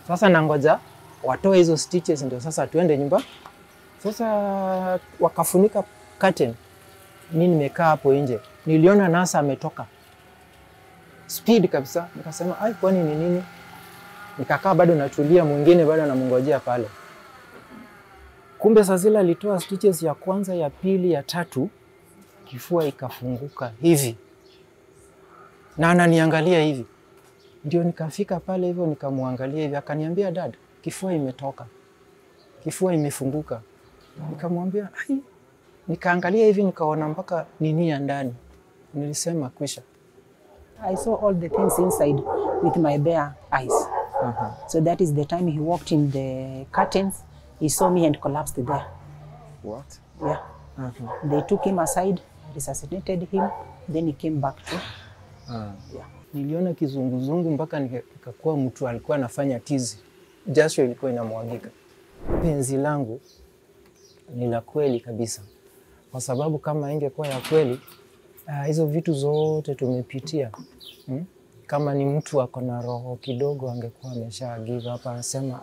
Sasa nangoja watoe hizo stitches ndio sasa tuende nyumba. Sasa wakafunika curtain. Mimi nimekaa hapo nje. Niliona nasa ametoka. Speed kabisa. Nikasema ai kwani ni nini? Nikakaa bado natulia, mwingine bado namngojea pale. Kumbe saa zile alitoa stitches ya kwanza, ya pili, ya tatu, kifua ikafunguka hivi. Na ananiangalia hivi. Ndio nikafika pale hivyo nikamwangalia hivi, akaniambia dad, kifua imetoka. Kifua imefunguka. Nikamwambia ai. Nikaangalia hivi nikaona mpaka nini ya ndani. Nilisema kwisha. I saw all the things inside with my bare eyes. So that is the time he walked in the curtains. He saw me and collapsed there. What? Yeah. They took him aside, resuscitated him, then he came back to. Yeah. Niliona kizunguzungu mpaka nikakuwa mtu alikuwa anafanya tizi. Jasho ilikuwa inamwagika. Penzi langu ni la kweli kabisa. Kwa sababu kama ingekuwa ya kweli, hizo vitu zote tumepitia. Kama ni mtu ako na roho kidogo angekuwa amesha give up, anasema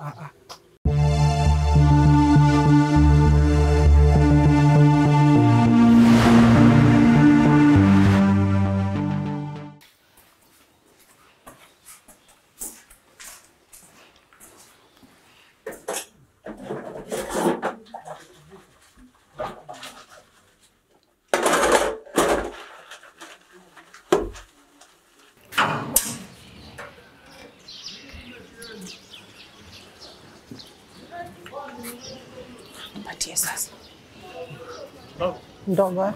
Ndoga.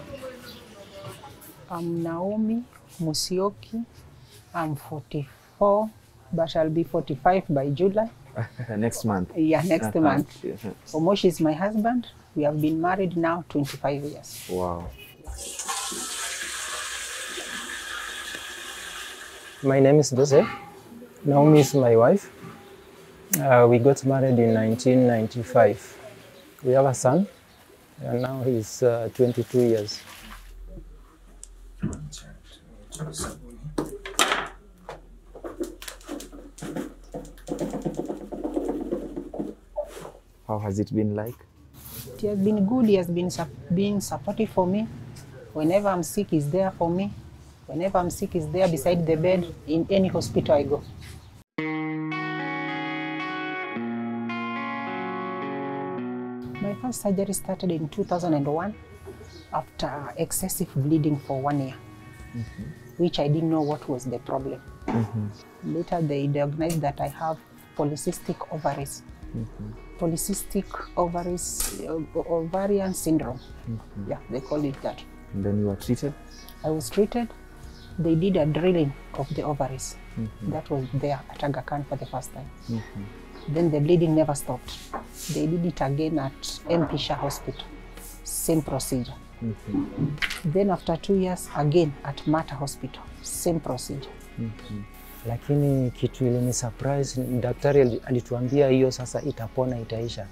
I'm Naomi Musyoki. I'm 44, but I'll be 45 by July. Next month. Yeah, next month. Omoshi is my husband. We have been married now 25 years. Wow. My name is Joseph. Naomi is my wife. We got married in 1995. We have a son. And now he's 22 years. How has it been like? It has been good. He has been being supportive for me. Whenever I'm sick, he's there for me. Whenever I'm sick, he's there beside the bed in any hospital I go. My first surgery started in 2001 after excessive bleeding for 1 year, which I didn't know what was the problem. Later, they diagnosed that I have polycystic ovaries. Polycystic ovaries, ovarian syndrome. Yeah, they call it that. And then you were treated? I was treated. They did a drilling of the ovaries. That was there at Aga Khan for the first time. Then the bleeding never stopped. They did it again at MP Shah Hospital. Same procedure. Then after 2 years, again at Mata Hospital. Same procedure. Lakini kitu ile ni surprise, daktari alituambia hiyo sasa itapona, itaisha.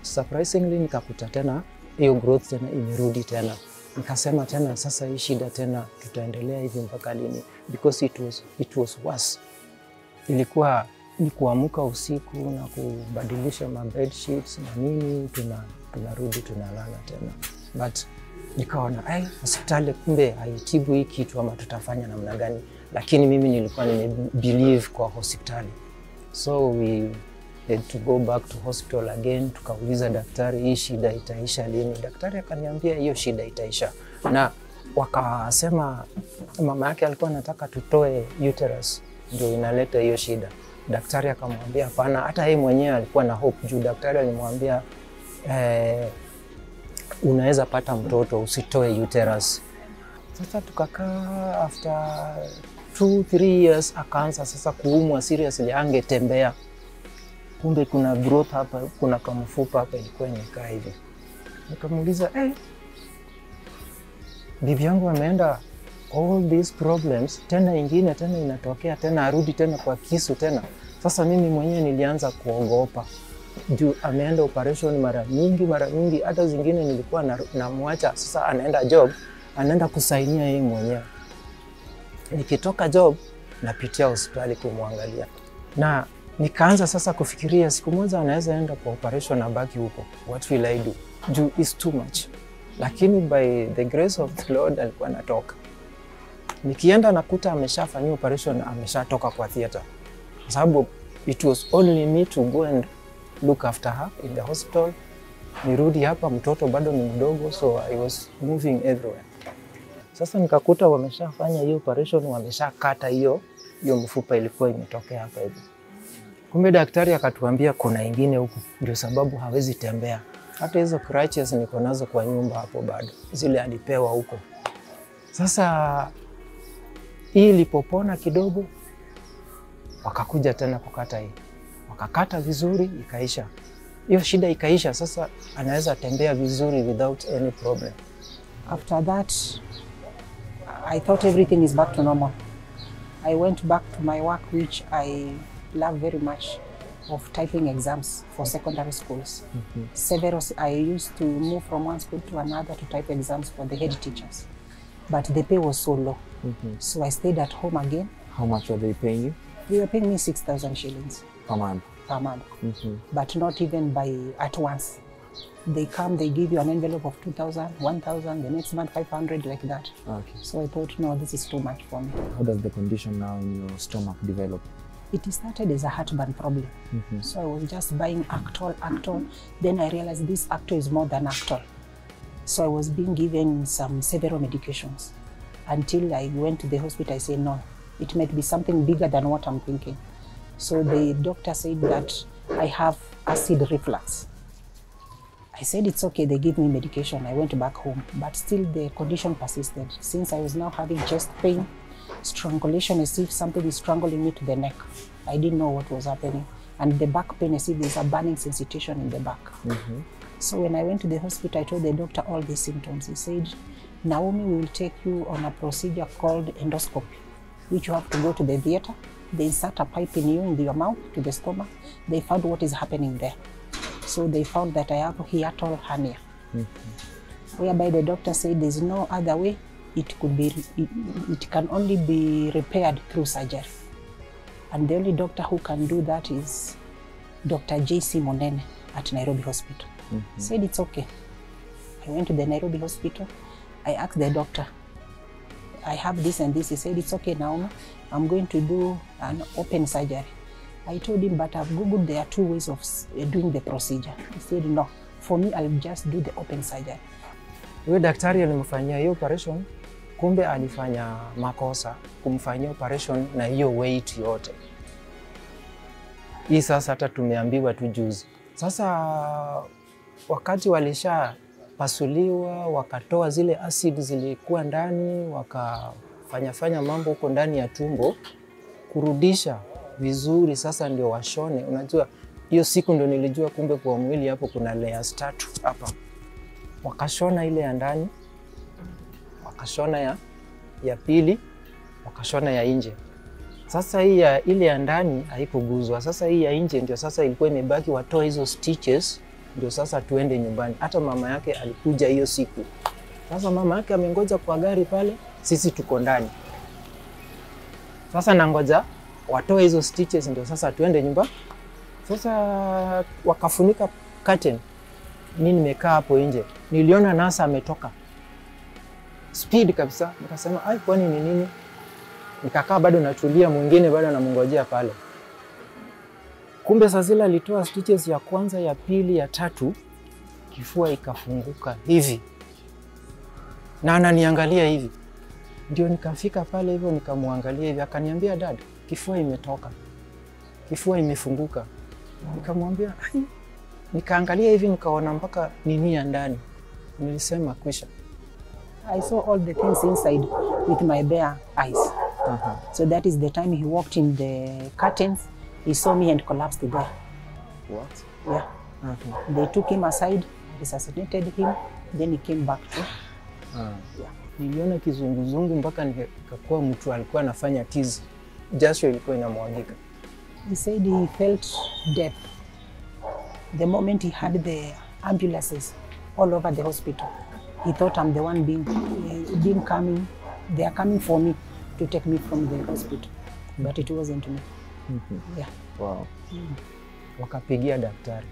Surprisingly nikakuta tena hiyo growth tena imerudi tena. Nikasema tena sasa hii shida tena tutaendelea hivi mpaka lini? Because it was worse. Ilikuwa ni kuamka usiku na kubadilisha ma bed sheets na nini, tunarudi tunalala tena. But nikaona hospitali kumbe haitibu hii kitu, ama tutafanya namna gani? Lakini mimi nilikuwa nimebelieve kwa hospitali. So we had to go back to hospital again. Tukauliza daktari, hii shida itaisha lini? Daktari akaniambia hiyo shida itaisha. Na wakasema mama yake alikuwa anataka tutoe uterus ndio inaleta hiyo shida. Daktari akamwambia hapana, hata yeye mwenyewe alikuwa na hope juu daktari alimwambia unaweza pata mtoto, usitoe uterus. Sasa tukakaa, after 2-3 years akaanza sasa kuumwa seriously, angetembea. Kumbe kuna growth hapa, kuna kamfupa hapa ilikuwa imekaa hivi. Nikamuuliza, bibi yangu ameenda all these problems, tena ingine tena inatokea, tena arudi tena kwa kisu tena. Sasa mimi mwenyewe nilianza kuogopa. Juu ameenda operation mara nyingi, hata zingine nilikuwa namwacha, sasa anaenda job, anaenda kusainia yeye mwenyewe. Nikitoka job, napitia hospitali kumwangalia. Na nikaanza sasa kufikiria siku moja anaweza enda kwa operation na baki huko. What will I do? Juu is too much. Lakini by the grace of the Lord alikuwa anatoka. Nikienda nakuta ameshafanyia operation, ameshatoka kwa theater. Kwa sababu it was only me to go and look after her in the hospital. Nirudi hapa, mtoto bado ni mdogo, so I was moving everywhere. Sasa nikakuta wameshafanya hiyo operation, wameshakata hiyo mfupa ilikuwa imetokea hapa hivi. Kumbe daktari akatuambia kuna ingine huku, ndio sababu hawezi tembea. Hata hizo crutches niko nazo kwa nyumba hapo bado, zile alipewa huko. Sasa hii ilipopona kidogo, wakakuja tena kukata hii. Wakakata vizuri, ikaisha. Hiyo shida ikaisha, sasa anaweza tembea vizuri without any problem. After that, I thought everything is back to normal. I went back to my work, which I love very much, of typing exams for secondary schools. I used to move from one school to another to type exams for the head teachers. But the pay was so low. So I stayed at home again. How much were they paying you? They were paying me 6,000 shillings. Per month? Per month. But not even at once. They come, they give you an envelope of 2,000, 1,000, the next month 500, like that. Okay. So I thought, no, this is too much for me. How does the condition now in your stomach develop? It started as a heartburn problem. So I was just buying Actol. Then I realized this Actol is more than Actol. So I was being given several medications. Until I went to the hospital, I said, no, it might be something bigger than what I'm thinking. So the doctor said that I have acid reflux. I said, it's okay, they give me medication. I went back home, but still the condition persisted. Since I was now having chest pain, strangulation as if something is strangling me to the neck. I didn't know what was happening. And the back pain as if there's a burning sensation in the back. So when I went to the hospital, I told the doctor all these symptoms. He said, Naomi, we will take you on a procedure called endoscopy, which you have to go to the theater. They insert a pipe in you, in your mouth, to the stomach. They found what is happening there. So they found that I have hiatal hernia, whereby the doctor said there's no other way. It can only be repaired through surgery. And the only doctor who can do that is Dr. J.C. Monene at Nairobi Hospital. Said it's okay. I went to the Nairobi Hospital. I asked the doctor, I have this and this. He said, it's okay, Naomi. I'm going to do an open surgery. I told him, but I've Googled, there are two ways of doing the procedure. He said, no, for me, I'll just do the open surgery. Huyo daktari alimfanyia hiyo operation, kumbe alifanya makosa kumfanyia operation na hiyo weight yote. Hii sasa hata tumeambiwa tu juzi. Sasa wakati walishapasuliwa, wakatoa zile acid zilikuwa ndani, wakafanya mambo huko ndani ya tumbo, kurudisha vizuri sasa ndio washone. Unajua hiyo siku ndio nilijua kumbe kwa mwili hapo kuna layers 3 hapa. Wakashona ile ya ndani, wakashona ya pili, wakashona ya nje. Sasa hii ile ya ndani haikuguzwa. Sasa hii ya nje ndio sasa ilikuwa imebaki, watoe hizo stitches ndio sasa tuende nyumbani. Hata mama yake alikuja hiyo siku. Sasa mama yake amengoja kwa gari pale, sisi tuko ndani. Sasa nangoja watoe hizo stitches ndio sasa tuende nyumba. Sasa wakafunika curtain. Mimi nimekaa hapo nje. Niliona nasa ametoka. Speed kabisa. Nikasema, "Ai, kwani ni nini?" Nikakaa bado natulia, mwingine bado namngojea pale. Kumbe sasa zile alitoa stitches ya kwanza, ya pili, ya tatu, kifua ikafunguka hivi. Na ananiangalia hivi. Ndio nikafika pale hivyo nikamwangalia hivi, akaniambia, "Dad, kifua imetoka. Kifua imefunguka." Nikamwambia, "Ai." Nikaangalia hivi nikaona mpaka nini ya ndani. Nilisema kwisha. I saw all the things inside with my bare eyes. So that is the time he walked in the curtains. He saw me and collapsed there. What? Yeah. They took him aside, resuscitated him, then he came back to. Yeah. Niliona kizunguzungu mpaka nikakuwa mtu alikuwa anafanya tizi. Jasho ilikuwa inamwagika. He said he felt death. The moment he had the ambulances all over the hospital, he thought I'm the one being coming. They are coming for me to take me from the hospital, but it wasn't me. Yeah. Wow. Wakapigia daktari.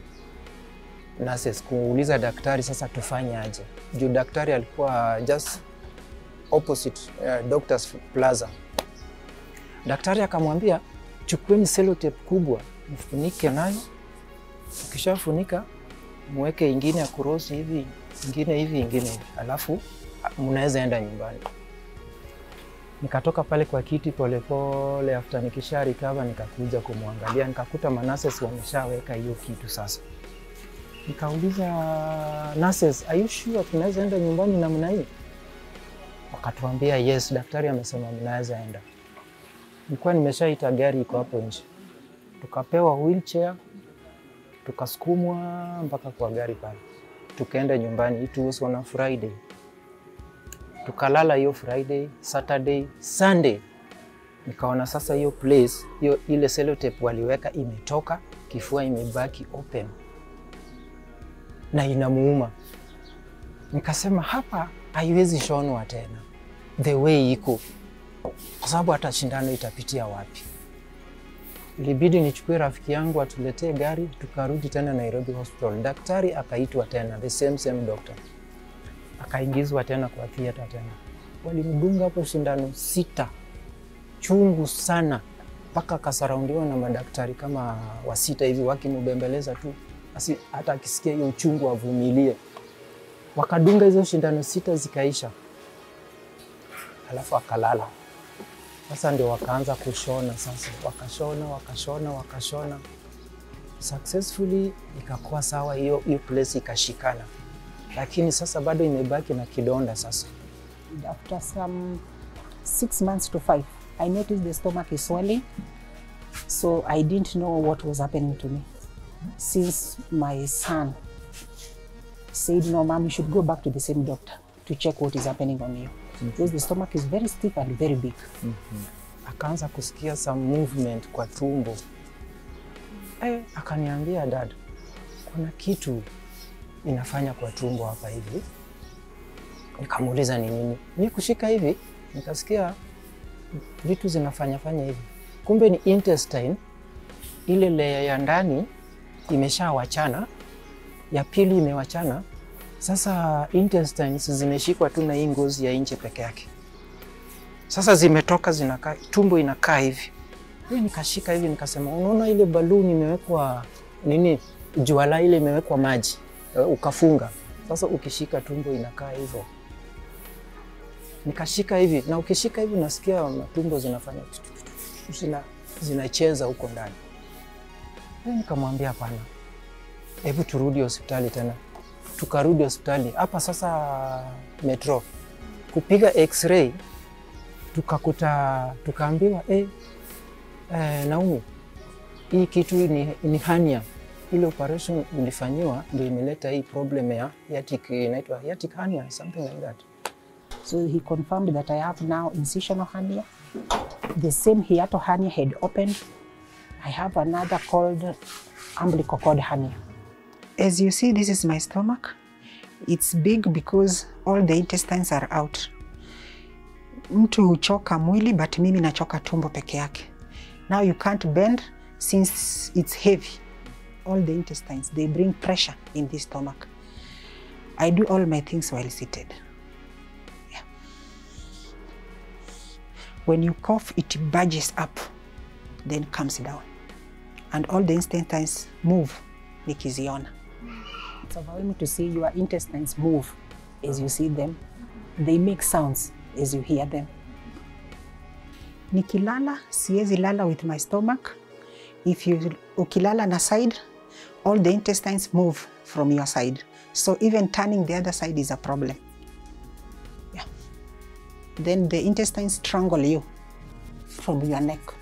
Nurses kuuliza daktari sasa tufanye aje. Juu daktari alikuwa just opposite Doctor's Plaza. Daktari akamwambia chukueni sellotape kubwa mfunike nayo. Ukishafunika muweke ingine ya kurosi hivi, ingine hivi. Alafu mnaweza enda nyumbani. Nikatoka pale kwa kiti polepole, after nikisha recover nikakuja kumwangalia, nikakuta nurses wameshaweka hiyo kitu sasa. Nikauliza nurses, are you sure tunaweza enda nyumbani namna hii? Wakatuambia yes, daktari amesema mnaweza enda. Nilikuwa nimeshaita gari iko hapo nje. Tukapewa wheelchair, tukasukumwa mpaka kwa gari pale. Tukaenda nyumbani. It was on a Friday. Tukalala hiyo Friday, Saturday, Sunday. Nikaona sasa hiyo place, ile sellotape waliweka imetoka, kifua imebaki open. Na inamuuma. Nikasema hapa haiwezi shonwa tena. The way iko. Kwa sababu hata shindano itapitia wapi. Ilibidi nichukue rafiki yangu atuletee gari, tukarudi tena Nairobi Hospital. Daktari akaitwa tena, the same doctor. Akaingizwa tena kwa theater tena. Walimdunga hapo shindano 6. Chungu sana. Mpaka akasaraundiwa na madaktari kama wa 6 hivi wakimubembeleza tu. Hata akisikia hiyo uchungu avumilie. Wakadunga hizo shindano 6 zikaisha. Alafu akalala. Sasa ndio wakaanza kushona sasa. Wakashona. Successfully ikakuwa sawa, hiyo place ikashikana. Lakini sasa bado imebaki na kidonda sasa. After some 6 months to 5, I noticed the stomach is swelling. So I didn't know what was happening to me. Since my son said, no, mom, you should go back to the same doctor to check what is happening on you. Because the stomach is very stiff and very big. Akaanza kusikia some movement kwa tumbo. Akaniambia, dad, kuna kitu inafanya kwa tumbo hapa hivi. Nikamuuliza ni nini? Ni kushika hivi, nikasikia vitu zinafanya hivi. Kumbe ni intestine, ile layer ya ndani imeshawachana, ya pili imewachana. Sasa intestines zimeshikwa tu na hii ngozi ya nje peke yake. Sasa zimetoka zinakaa, tumbo inakaa hivi. Nikashika hivi nikasema, unaona ile balloon imewekwa nini? Juala ile imewekwa maji, ukafunga. Sasa ukishika tumbo inakaa hivyo. Nikashika hivi, na ukishika hivi nasikia matumbo zinafanya zinacheza huko ndani. Nikamwambia hapana. Hebu turudi hospitali tena. Tukarudi hospitali. Hapa sasa Metro. Kupiga x-ray tukaambiwa Naomi, hii kitu ni hernia. Ile operation ulifanywa ndio imeleta hii problem ya inaitwa hiatic hernia, something like that. So he confirmed that I have now incisional hernia. The same hiatal hernia had opened. I have another called umbilical cord hernia. As you see, this is my stomach. It's big because all the intestines are out. Mtu huchoka mwili, but mimi nachoka tumbo peke yake. Now you can't bend since it's heavy. All the intestines, they bring pressure in this stomach. I do all my things while seated. Yeah. When you cough, it budges up, then comes down. And all the intestines move, nikiziona. It's allowing me to see your intestines move as you see them. They make sounds as you hear them. Nikilala, siwezi lala with my stomach. Ukilala na side, all the intestines move from your side. So even turning the other side is a problem. Yeah. Then the intestines strangle you from your neck.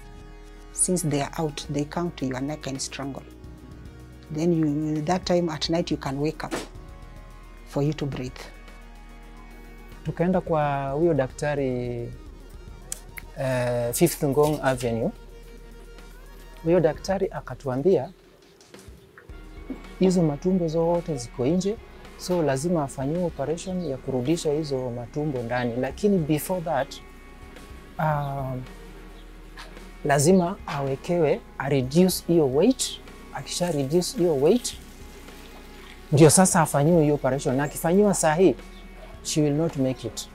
Since they are out, they come to your neck and strangle. Then that time at night you can wake up for you to breathe. Tukaenda kwa huyo daktari 5th Ngong Avenue. Huyo daktari akatuambia hizo matumbo zote ziko nje, so lazima afanyiwe operation ya kurudisha hizo matumbo ndani. Lakini before that lazima awekewe reduce hiyo weight. Akisha reduce hiyo weight ndio sasa afanyiwe hiyo operation, na akifanyiwa sahi she will not make it,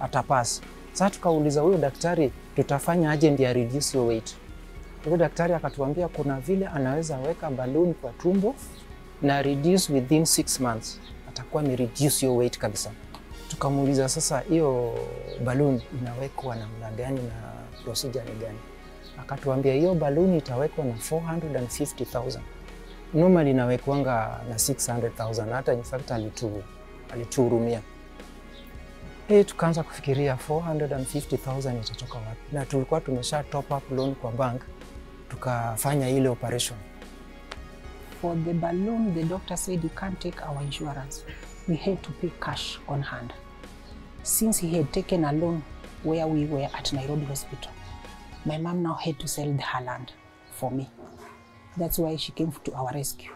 atapass. Sasa tukauliza huyo daktari tutafanya aje ndio reduce hiyo weight. Huyo daktari akatuambia kuna vile anaweza weka balloon kwa tumbo na reduce within 6 months, atakuwa ni reduce hiyo weight kabisa. Tukamuuliza sasa hiyo balloon inawekwa namna gani na procedure ni gani? Akatuambia hiyo balloon itawekwa na 450,000. Normally inawekwanga na 600,000, hata in fact alituhurumia. Tukaanza kufikiria 450,000 itatoka wapi? Na tulikuwa tumesha top up loan kwa bank, tukafanya ile operation. For the balloon, the doctor said he can't take our insurance. We had to pay cash on hand. Since he had taken a loan where we were at Nairobi Hospital, my mom now had to sell her land for me. That's why she came to our rescue.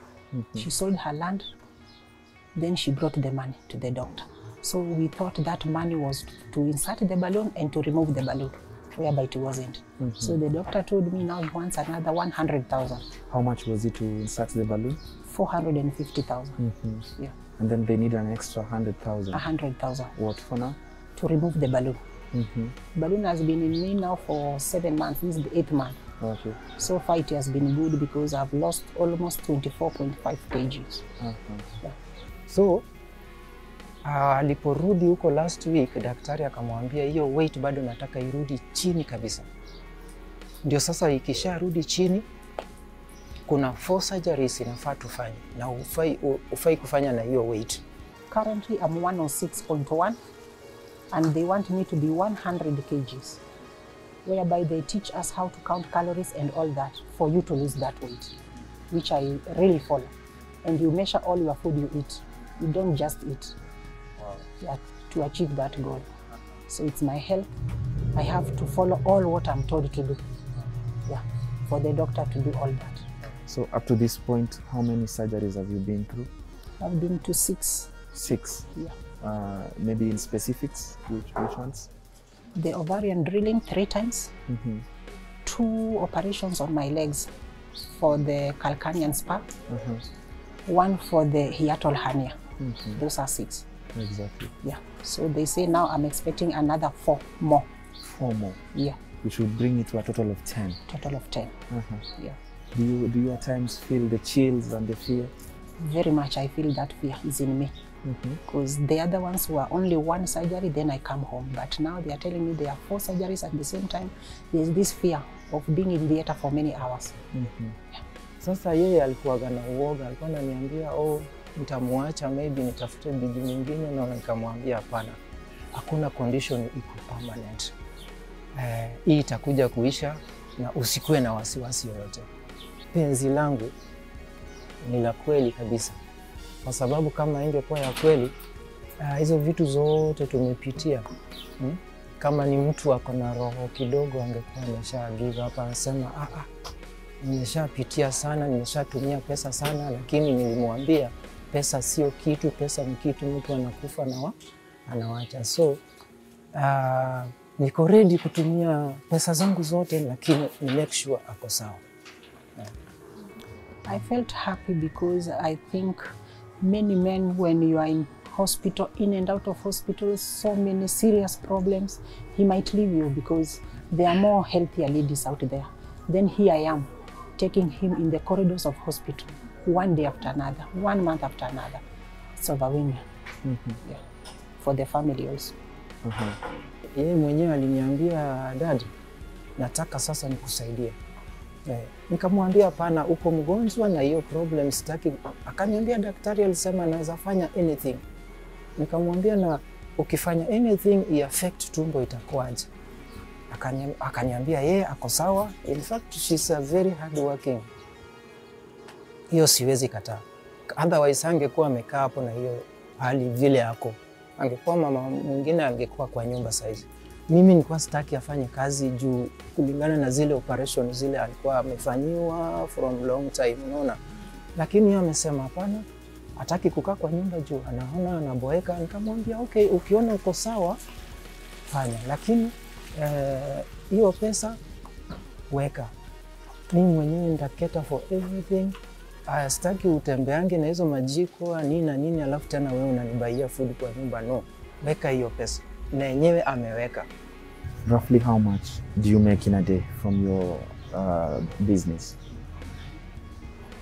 She sold her land, then she brought the money to the doctor. So we thought that money was to insert the balloon and to remove the balloon, whereby it wasn't. So the doctor told me now he wants another 100,000. How much was it to insert the balloon? 450,000. Yeah. And then they need an extra 100,000. 100,000. What for now? To remove the balloon. Balloon has been in me now for 7 months. This is the 8th month. Okay. So far it has been good because I've lost almost 24.5 kgs. Yeah. So aliporudi huko last week, daktari akamwambia hiyo weight bado nataka irudi chini kabisa. Ndio sasa ikisharudi chini, kuna 4 surgeries inafaa tufanye na ufai kufanya na hiyo weight. Currently I'm 106.1 and they want me to be 100 kgs, whereby they teach us how to count calories and all that for you to lose that weight, which I really follow. And you measure all your food you eat. You don't just eat. Yeah, to achieve that goal. So it's my health. I have to follow all what I'm told to do. Yeah, for the doctor to do all that. So up to this point, how many surgeries have you been through? I've been to 6. 6? Yeah. Maybe in specifics, which ones? The ovarian drilling 3 times. 2 operations on my legs for the calcanean spur. 1 for the hiatal hernia. Those are 6. Exactly. Yeah. So they say now I'm expecting another 4 more. 4 more? Yeah. Which would bring it to a total of 10. Total of 10. Yeah. Do you at times feel the chills and the fear? Very much. I feel that fear is in me. Because the other ones were only 1 surgery, then I come home. But now they are telling me there are 4 surgeries at the same time. There's this fear of being in theater for many hours. Yeah. Sasa yeye alikuwa na uoga, alikuwa ananiambia nitamwacha, maybe nitafute bidii nyingine, na nikamwambia hapana. Hakuna condition iko permanent. Hii itakuja kuisha na usikue na wasiwasi yoyote. Penzi langu ni la kweli kabisa. Kwa sababu kama ingekuwa ya kweli, hizo vitu zote tumepitia. Kama ni mtu ako na roho kidogo angekuwa amesha give up, anasema nimeshapitia sana, nimeshatumia pesa sana, lakini nilimwambia pesa sio kitu, pesa ni kitu, mtu anakufa na anawacha. So niko ready kutumia pesa zangu zote, lakini ni make sure ako sawa. I felt happy because I think many men, when you are in hospital, in and out of hospital, so many serious problems, he might leave you because there are more healthier ladies out there. Then here I am, taking him in the corridors of hospital, 1 day after another, 1 month after another. It's overwhelming. Yeah. For the family also. Yeye mwenyewe aliniambia, dad, nataka sasa nikusaidie. Nikamwambia hapana, uko mgonjwa na hiyo problem sitaki. Akaniambia daktari alisema naweza fanya anything. Nikamwambia na ukifanya anything i affect tumbo itakuwaje? Akaniambia yeye ako sawa. In fact she's a very hard working. Hiyo siwezi kataa. Otherwise angekuwa amekaa hapo na hiyo hali vile yako. Angekuwa mama mwingine, angekuwa kwa nyumba saizi. Mimi nilikuwa sitaki afanye kazi juu kulingana na zile operation zile alikuwa amefanyiwa from long time, unaona. Lakini yeye amesema hapana, hataki kukaa kwa nyumba juu anaona anaboeka. Nikamwambia okay, ukiona uko sawa fanya, lakini hiyo pesa weka. Mimi mwenyewe nitaketa for everything. Sitaki utembeange na hizo majiko nini na nini alafu tena wewe unanibaia food kwa nyumba. No, weka hiyo pesa. Na yenyewe ameweka. Roughly how much do you make in a day from your business?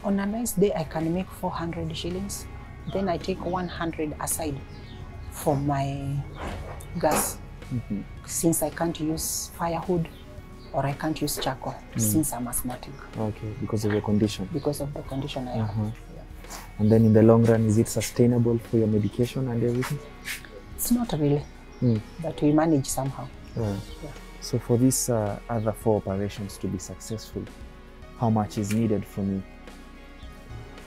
On a nice day, I can make 400 shillings. Then I take 100 aside for my gas, since I can't use firewood or I can't use charcoal, since I'm asthmatic. Okay, because of your condition. Because of the condition I have. Yeah. And then in the long run, is it sustainable for your medication and everything? It's not really, but we manage somehow. Yeah. So for these other 4 operations to be successful, how much is needed from you?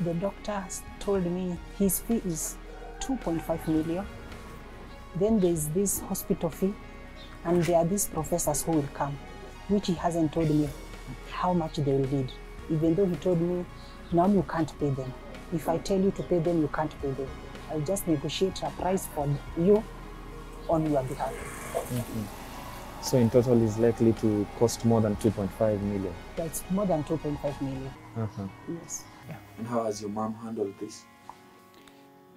The doctor told me his fee is 2.5 million. Then there's this hospital fee, and there are these professors who will come, which he hasn't told me how much they will need. Even though he told me, now you can't pay them. If I tell you to pay them, you can't pay them. I'll just negotiate a price for you on your behalf. So in total, it's likely to cost more than 2.5 million. That's more than 2.5 million. Yes. Yeah. And how has your mom handled this?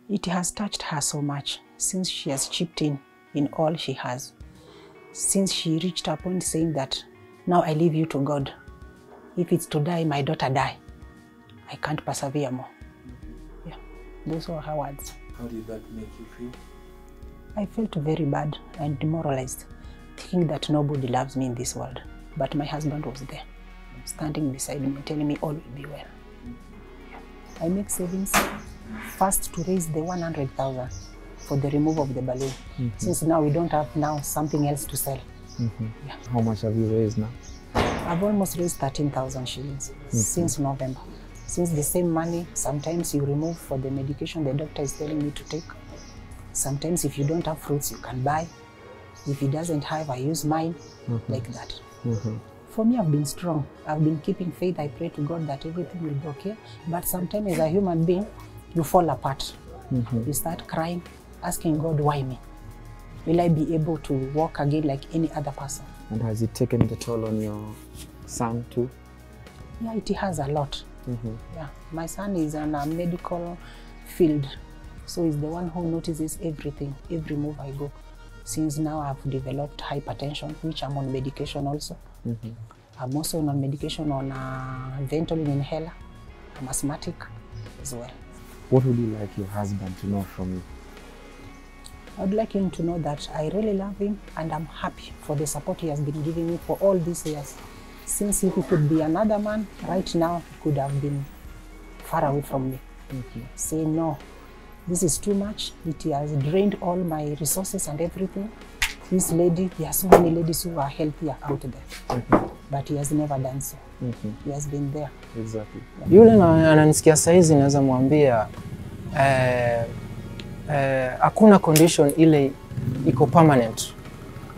It has touched her so much since she has chipped in all she has. Since she reached a point saying that, now I leave you to God. If it's to die, my daughter die. I can't persevere more. Yeah, those were her words. How did that make you feel? I felt very bad and demoralized, thinking that nobody loves me in this world. But my husband was there, standing beside me, telling me all will be well. I make savings first to raise the 100,000 for the removal of the balloon, since now we don't have something else to sell. Yeah. How much have you raised now? I've almost raised 13,000 shillings since November. Since the same money, sometimes you remove for the medication the doctor is telling me to take. Sometimes if you don't have fruits, you can buy. If he doesn't have, I use mine, like that. For me, I've been strong. I've been keeping faith. I pray to God that everything will be okay. But sometimes as a human being, you fall apart. You start crying, asking God, why me? Will I be able to walk again like any other person? And has it taken the toll on your son too? Yeah, it has a lot. Yeah, my son is in a medical field, so he's the one who notices everything, every move I go. Since now I've developed hypertension, which I'm on medication also. I'm also on medication on a Ventolin inhaler. I'm asthmatic as well. What would you like your husband to know from you? I'd like him to know that I really love him and I'm happy for the support he has been giving me for all these years. Since if he could be another man, right now he could have been far away from me. Saying, no, this is too much. It has drained all my resources and everything. This lady, there are so many ladies who are healthier out there. But he has never done so. He has been there. Exactly. Yule ananisikia saizi naweza mwambia hakuna condition ile iko permanent,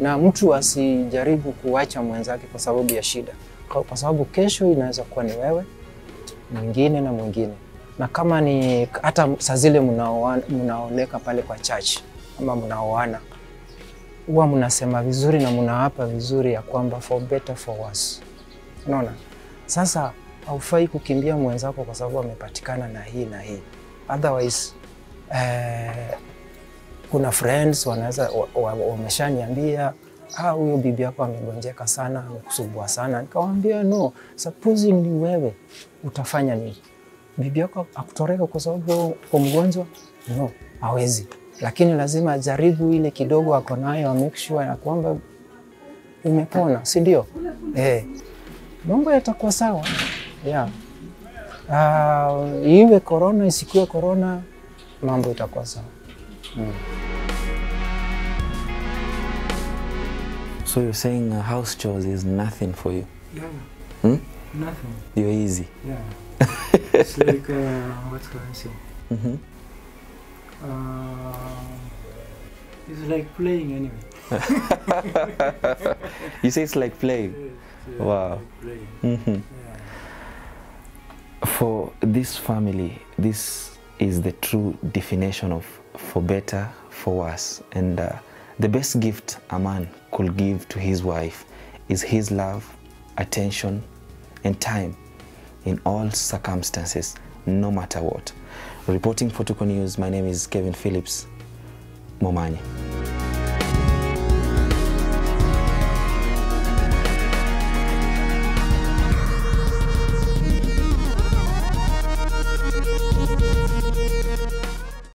na mtu asijaribu kuacha mwenzake kwa sababu ya shida, kwa sababu kesho inaweza kuwa ni wewe, mwingine na mwingine. Na kama ni hata saa zile mnaoleka pale kwa church ama mnaoana, huwa mnasema vizuri na mnawapa vizuri ya kwamba for better for worse. Unaona? Sasa haufai kukimbia mwenzako kwa sababu amepatikana na hii na hii. Otherwise kuna friends wanaweza wameshaniambia huyo bibi yako amegonjeka sana, amekusumbua sana. Nikamwambia no, supposing ni wewe, utafanya nini? Bibi yako akutoreka kwa sababu kwa mgonjwa? No, hawezi. Lakini lazima ajaribu ile kidogo ako nayo, make sure ya kwamba umepona, si ndio? Mambo yatakuwa sawa. Yeah. Iwe corona isikuwe corona, mambo itakuwa sawa. So you're saying house chores is nothing for you? Yeah. Nothing. You're easy? Yeah. It's like, what can I say? It's like playing anyway. You say it's like playing? Yeah, wow. Like playing. Yeah. For this family, this is the true definition of for better, for worse. And the best gift a man could give to his wife is his love attention, and time in all circumstances, no matter what. Reporting for Tuko News, my name is Kevin Phillips Momanyi.